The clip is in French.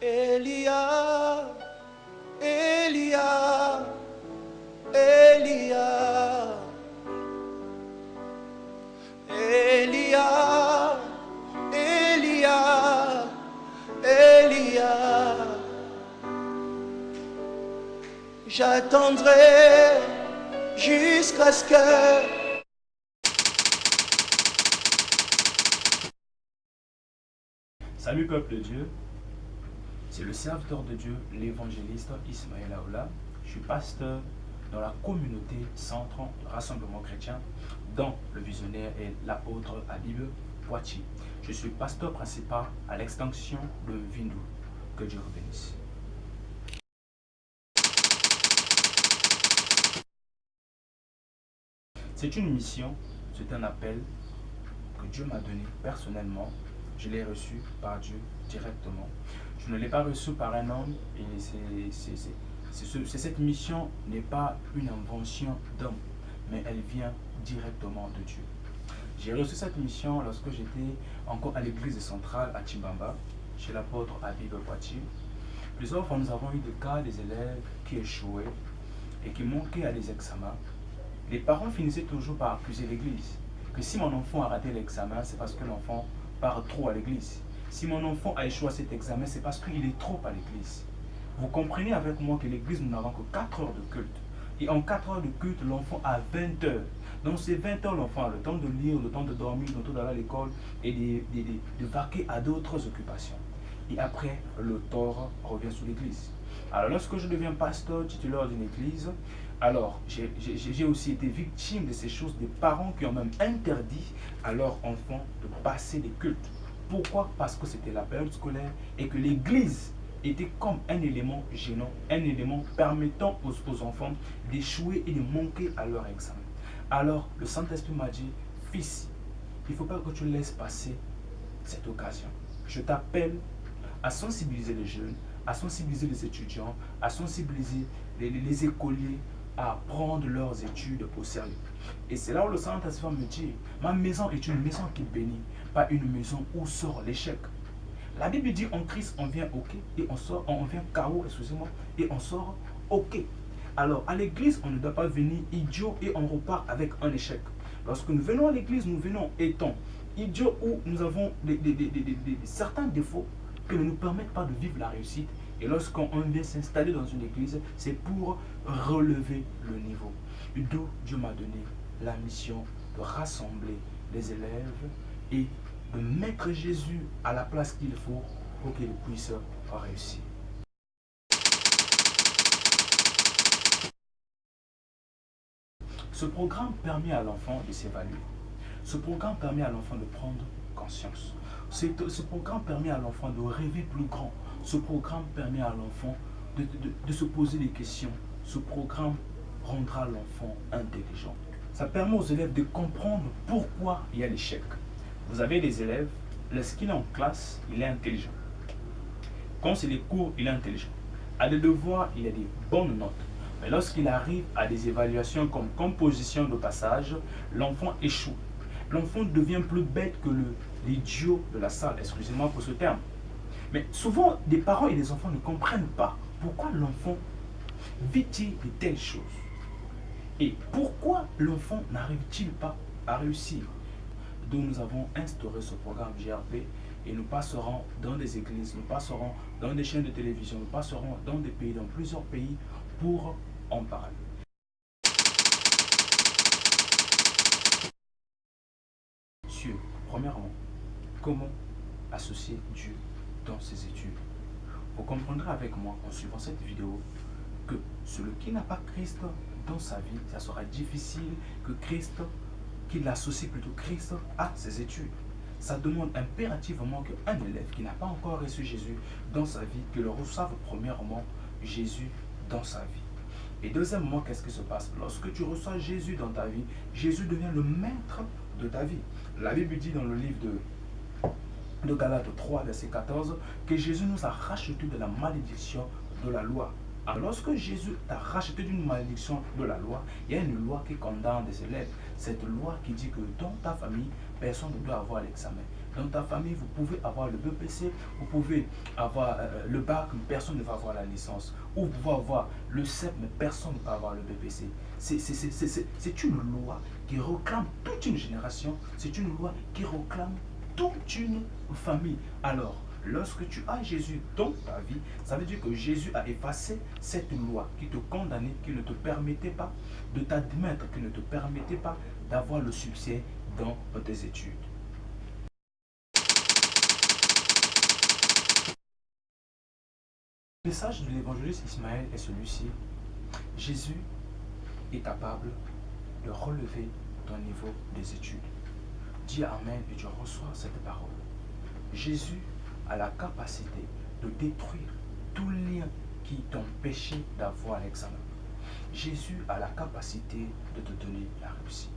Elia, Elia, Elia, Elia, Elia, Elia. J'attendrai jusqu'à ce que... Salut peuple de Dieu, c'est le serviteur de Dieu, l'évangéliste Ismaël Aoula. Je suis pasteur dans la communauté Centre Rassemblement Chrétien, dont le visionnaire est l'apôtre Habib Poitiers. Je suis pasteur principal à l'extension de Vindou. Que Dieu vous bénisse. C'est une mission, c'est un appel que Dieu m'a donné personnellement. Je l'ai reçu par Dieu directement. Je ne l'ai pas reçu par un homme et cette mission n'est pas une invention d'homme, mais elle vient directement de Dieu. J'ai reçu cette mission lorsque j'étais encore à l'église centrale à Tchibamba, chez l'apôtre Habib Poitiers. Plusieurs fois, nous avons eu des cas des élèves qui échouaient et qui manquaient à des examens. Les parents finissaient toujours par accuser l'église que si mon enfant a raté l'examen, c'est parce que l'enfant part trop à l'église. Si mon enfant a échoué à cet examen, c'est parce qu'il est trop à l'église. Vous comprenez avec moi que l'église, nous n'avons que 4 heures de culte. Et en 4 heures de culte, l'enfant a 20 heures. Dans ces 20 heures, l'enfant a le temps de lire, le temps de dormir, le temps d'aller à l'école et de vaquer à d'autres occupations. Et après, le tort revient sur l'église. Alors, lorsque je deviens pasteur titulaire d'une église, alors j'ai aussi été victime de ces choses, des parents qui ont même interdit à leurs enfants de passer des cultes. Pourquoi? Parce que c'était la période scolaire et que l'église était comme un élément gênant, un élément permettant aux enfants d'échouer et de manquer à leur examen. Alors, le Saint-Esprit m'a dit, fils, il ne faut pas que tu laisses passer cette occasion. Je t'appelle à sensibiliser les jeunes, à sensibiliser les étudiants, à sensibiliser les écoliers à prendre leurs études au sérieux. Et c'est là où le Saint-Esprit me dit, ma maison est une maison qui bénit, pas une maison où sort l'échec. La Bible dit, en Christ, on vient OK et on vient KO, excusez-moi, et on sort OK. Alors, à l'église, on ne doit pas venir idiot et on repart avec un échec. Lorsque nous venons à l'église, nous venons étant idiots où nous avons certains défauts qui ne nous permettent pas de vivre la réussite. Et lorsqu'on vient s'installer dans une église, c'est pour relever le niveau. D'où Dieu m'a donné la mission de rassembler les élèves et de mettre Jésus à la place qu'il faut pour qu'il puisse réussir. Ce programme permet à l'enfant de s'évaluer. Ce programme permet à l'enfant de prendre conscience. Ce programme permet à l'enfant de rêver plus grand. Ce programme permet à l'enfant de se poser des questions. Ce programme rendra l'enfant intelligent. Ça permet aux élèves de comprendre pourquoi il y a l'échec. Vous avez des élèves, lorsqu'il est en classe, il est intelligent. Quand c'est les cours, il est intelligent. À des devoirs, il a des bonnes notes. Mais lorsqu'il arrive à des évaluations comme composition de passage, l'enfant échoue. L'enfant devient plus bête que l'idiot de la salle, excusez-moi pour ce terme. Mais souvent, des parents et des enfants ne comprennent pas pourquoi l'enfant vit-il de telles choses. Et pourquoi l'enfant n'arrive-t-il pas à réussir. D'où nous avons instauré ce programme GRP et nous passerons dans des églises, nous passerons dans des chaînes de télévision, nous passerons dans des pays, dans plusieurs pays pour en parler. Sur, premièrement, comment associer Dieu dans ses études. Vous comprendrez avec moi en suivant cette vidéo que celui qui n'a pas Christ dans sa vie, ça sera difficile que qu'il associe plutôt Christ à ses études. Ça demande impérativement qu'un élève qui n'a pas encore reçu Jésus dans sa vie, qu'il reçoive premièrement Jésus dans sa vie. Et deuxièmement, qu'est-ce qui se passe? Lorsque tu reçois Jésus dans ta vie, Jésus devient le maître de ta vie. La Bible dit dans le livre de Galates 3, verset 14, que Jésus nous a rachetés de la malédiction de la loi. Alors, lorsque Jésus t'a racheté d'une malédiction de la loi, il y a une loi qui condamne des élèves. Cette loi qui dit que dans ta famille, personne ne doit avoir l'examen. Dans ta famille, vous pouvez avoir le BPC, vous pouvez avoir le bac, mais personne ne va avoir la licence. Ou vous pouvez avoir le CEP, mais personne ne va avoir le BPC. C'est une loi qui réclame toute une génération, c'est une loi qui réclame toute une famille. Alors, lorsque tu as Jésus dans ta vie, ça veut dire que Jésus a effacé cette loi qui te condamnait, qui ne te permettait pas de t'admettre, qui ne te permettait pas d'avoir le succès dans tes études. Le message de l'évangéliste Ismaël est celui-ci. Jésus est capable de relever ton niveau des études. Dis Amen et tu reçois cette parole. Jésus a la capacité de détruire tout lien qui t'empêchait d'avoir l'examen. Jésus a la capacité de te donner la réussite.